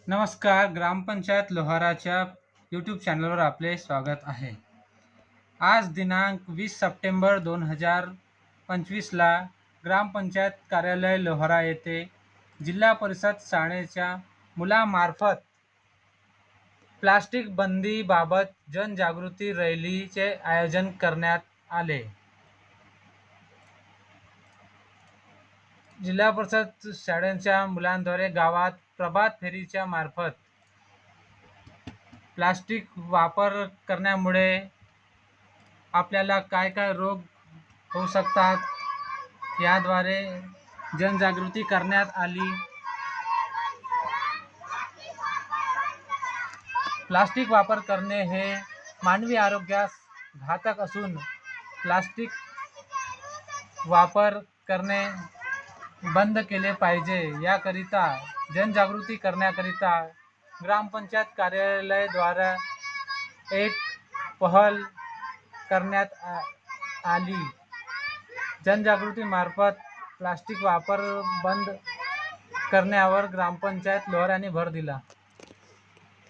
नमस्कार. ग्रामपंचायत लोहाराच्या यूट्यूब चॅनलवर आपले स्वागत आहे. आज दिनांक 20 सप्टेंबर 2025ला ग्रामपंचायत कार्यालय लोहारा येथे जिल्हा परिषद शाळेच्या मुलांमार्फत प्लास्टिक बंदीबाबत जनजागृती रॅलीचे आयोजन करण्यात आले. जिल्हा परिषद शाळेच्या मुलांद्वारे गावात प्रभात फेरीच्या मार्फत प्लास्टिक वापर करण्यामुळे आपल्याला काय काय रोग होऊ शकतात याद्वारे जनजागृती करण्यात आली. प्लास्टिक वापर करणे हे मानवी आरोग्यास घातक असून प्लास्टिक वापर करणे बंद केले पाहिजे. याकरिता जनजागृती करण्याकरिता ग्रामपंचायत कार्यालयाद्वारा एक पहल करण्यात आली. जनजागृती मार्फत प्लास्टिक वापर बंद करण्यावर ग्रामपंचायत लोहाराने भर दिला.